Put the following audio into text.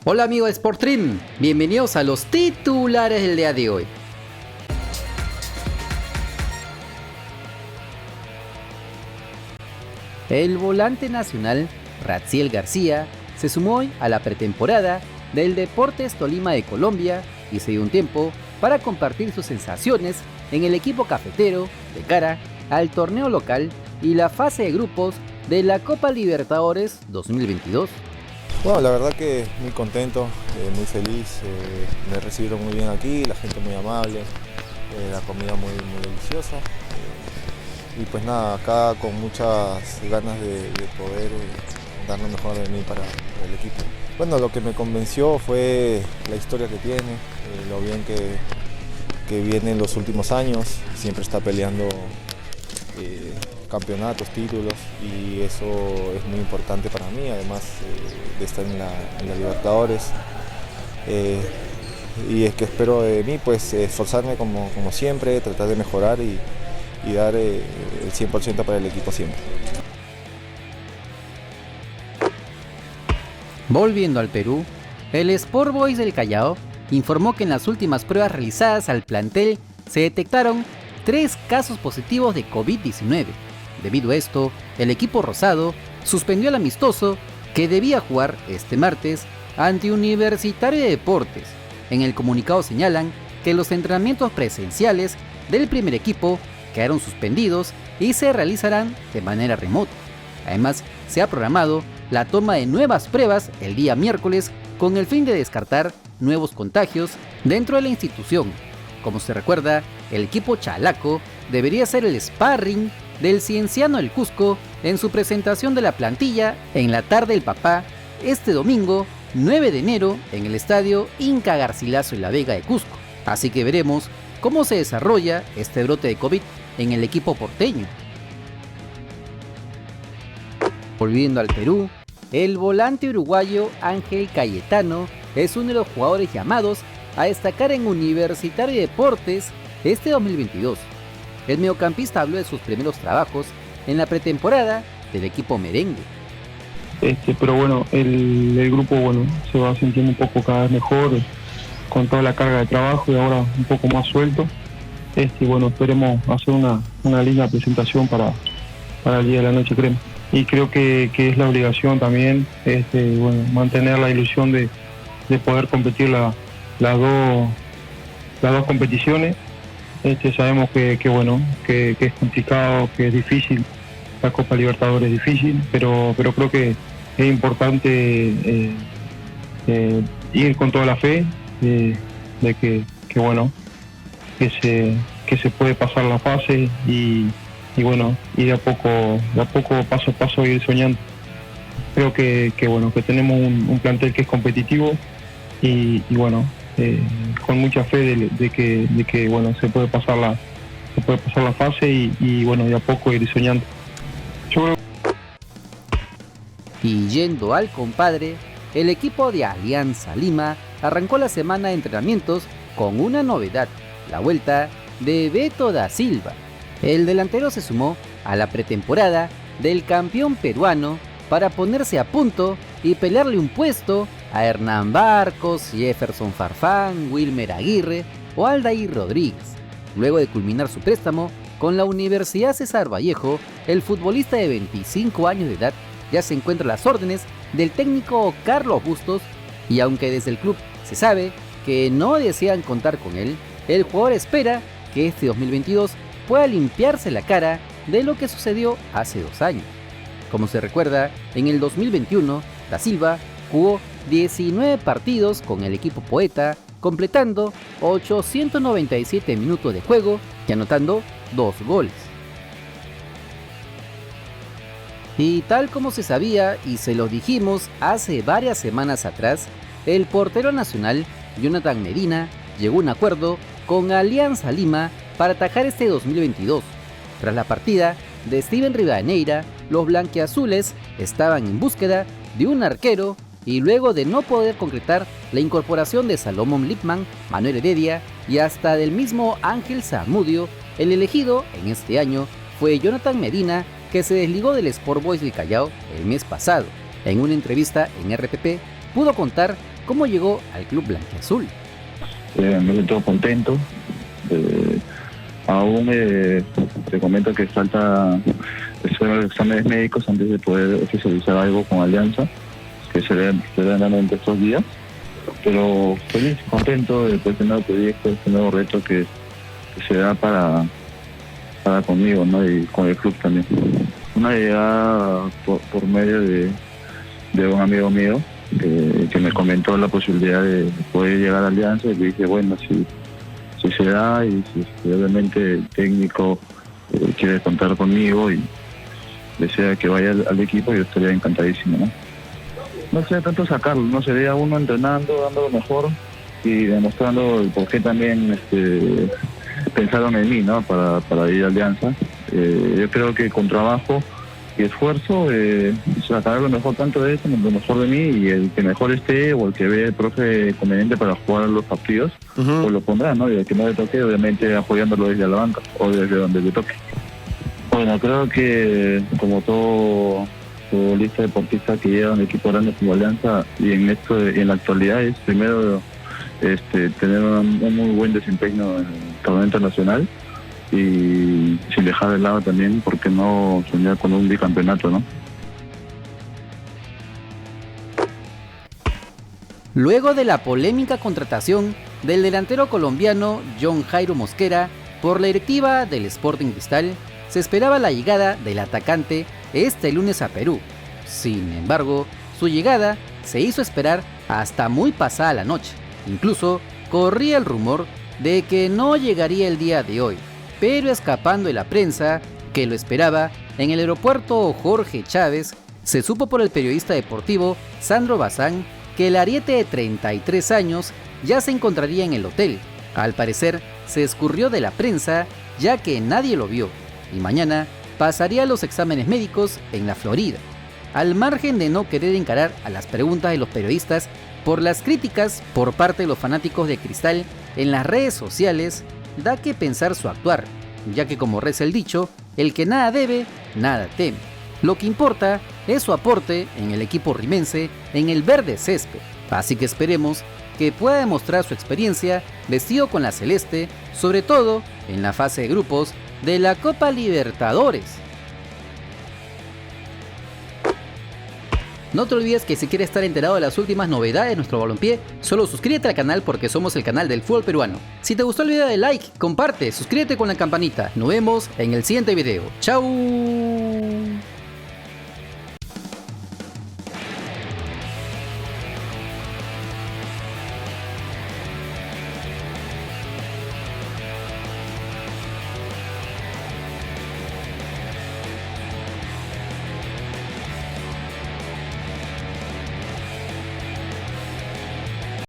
Hola amigo de Sportrim, bienvenidos a los titulares del día de hoy. El volante nacional Raziel García se sumó hoy a la pretemporada del Deportes Tolima de Colombia y se dio un tiempo para compartir sus sensaciones en el equipo cafetero de cara al torneo local y la fase de grupos de la Copa Libertadores 2022. Bueno, la verdad que muy contento, muy feliz, me recibieron muy bien aquí, la gente muy amable, la comida muy deliciosa y pues nada, acá con muchas ganas de poder dar lo mejor de mí para el equipo. Bueno, lo que me convenció fue la historia que tiene, lo bien que viene en los últimos años, siempre está peleando campeonatos, títulos, y eso es muy importante para mí, además de estar en la Libertadores. Y es que espero de mí pues esforzarme como siempre, tratar de mejorar y dar el 100% para el equipo siempre. Volviendo al Perú, el Sport Boys del Callao informó que en las últimas pruebas realizadas al plantel se detectaron 3 casos positivos de COVID-19. Debido a esto, el equipo rosado suspendió el amistoso que debía jugar este martes ante Universitario de Deportes. En el comunicado señalan que los entrenamientos presenciales del primer equipo quedaron suspendidos y se realizarán de manera remota. Además, se ha programado la toma de nuevas pruebas el día miércoles con el fin de descartar nuevos contagios dentro de la institución. Como se recuerda, el equipo chalaco debería ser el sparring del Cienciano del Cusco en su presentación de la plantilla en la tarde del Papá este domingo 9 de enero en el estadio Inca Garcilaso en La Vega de Cusco. Así que veremos cómo se desarrolla este brote de COVID en el equipo porteño. Volviendo al Perú, el volante uruguayo Ángel Cayetano es uno de los jugadores llamados a destacar en Universitario de Deportes este 2022. El mediocampista habló de sus primeros trabajos en la pretemporada del equipo merengue. Pero bueno, el grupo se va sintiendo un poco cada vez mejor con toda la carga de trabajo y ahora un poco más suelto. Esperemos hacer una linda presentación para el día de la noche, creo. Y creo que es la obligación también mantener la ilusión de poder competir las dos competiciones. Sabemos que es complicado, que es difícil, la Copa Libertadores es difícil, pero creo que es importante ir con toda la fe de que se puede pasar la fase y de a poco, paso a paso ir soñando. Creo que tenemos un plantel que es competitivo y con mucha fe de que se puede pasar la fase y de a poco ir soñando. Y yendo al compadre, el equipo de Alianza Lima arrancó la semana de entrenamientos con una novedad, la vuelta de Beto da Silva. El delantero se sumó a la pretemporada del campeón peruano para ponerse a punto y pelearle un puesto a Hernán Barcos, Jefferson Farfán, Wilmer Aguirre o Aldair Rodríguez. Luego de culminar su préstamo con la Universidad César Vallejo, el futbolista de 25 años de edad ya se encuentra a las órdenes del técnico Carlos Bustos, y aunque desde el club se sabe que no desean contar con él, el jugador espera que este 2022 pueda limpiarse la cara de lo que sucedió hace 2 años. Como se recuerda, en el 2021, Da Silva jugó 19 partidos con el equipo poeta, completando 897 minutos de juego y anotando 2 goles. Y tal como se sabía y se lo dijimos hace varias semanas atrás, el portero nacional Jonathan Medina llegó a un acuerdo con Alianza Lima para atajar este 2022. Tras la partida de Steven Rivadeneira, los blanquiazules estaban en búsqueda de un arquero y luego de no poder concretar la incorporación de Salomón Lipman, Manuel Heredia y hasta del mismo Ángel Zamudio, el elegido en este año fue Jonathan Medina, que se desligó del Sport Boys del Callao el mes pasado. En una entrevista en RPP pudo contar cómo llegó al club blanquiazul. Me siento contento. Aún te comento que falta hacer los exámenes médicos antes de poder oficializar algo con Alianza, que serán en estos días. Pero feliz, contento de este nuevo proyecto, este nuevo reto que se da para conmigo, ¿no? Y con el club también. Una llegada por medio de un amigo mío que me comentó la posibilidad de poder llegar a Alianza, y le dije, bueno, si se da y si obviamente el técnico quiere contar conmigo y desea que vaya al equipo, yo estaría encantadísimo, ¿no? No sé tanto sacarlo, no sería uno entrenando, dando lo mejor y demostrando el por qué también pensaron en mí, ¿no? Para ir a Alianza. Yo creo que con trabajo y esfuerzo sacar lo mejor tanto de esto, lo mejor de mí, y el que mejor esté o el que ve el profe conveniente para jugar los partidos, pues lo pondrá, ¿no? Y el que no le toque, obviamente apoyándolo desde la banca o desde donde le toque. Bueno, creo que como todo futbolista deportista que llega a un equipo grande como Alianza, y en la actualidad es primero tener un muy buen desempeño en el torneo internacional, y sin dejar de lado también, ¿por qué no soñar con un bicampeonato, no? Luego de la polémica contratación del delantero colombiano John Jairo Mosquera por la directiva del Sporting Cristal, se esperaba la llegada del atacante este lunes a Perú. Sin embargo, su llegada se hizo esperar hasta muy pasada la noche. Incluso corría el rumor de que no llegaría el día de hoy, pero escapando de la prensa que lo esperaba en el aeropuerto Jorge Chávez, se supo por el periodista deportivo Sandro Bazán que el ariete de 33 años ya se encontraría en el hotel. Al parecer, se escurrió de la prensa ya que nadie lo vio, y mañana pasaría los exámenes médicos en la Florida. Al margen de no querer encarar a las preguntas de los periodistas por las críticas por parte de los fanáticos de Cristal en las redes sociales, da que pensar su actuar, ya que como reza el dicho, el que nada debe, nada teme. Lo que importa es su aporte en el equipo rimense en el verde césped, así que esperemos que pueda demostrar su experiencia vestido con la celeste, sobre todo en la fase de grupos de la Copa Libertadores. No te olvides que si quieres estar enterado de las últimas novedades de nuestro balompié, solo suscríbete al canal porque somos el canal del fútbol peruano. Si te gustó el video, dale like, comparte, suscríbete con la campanita. Nos vemos en el siguiente video. ¡Chao!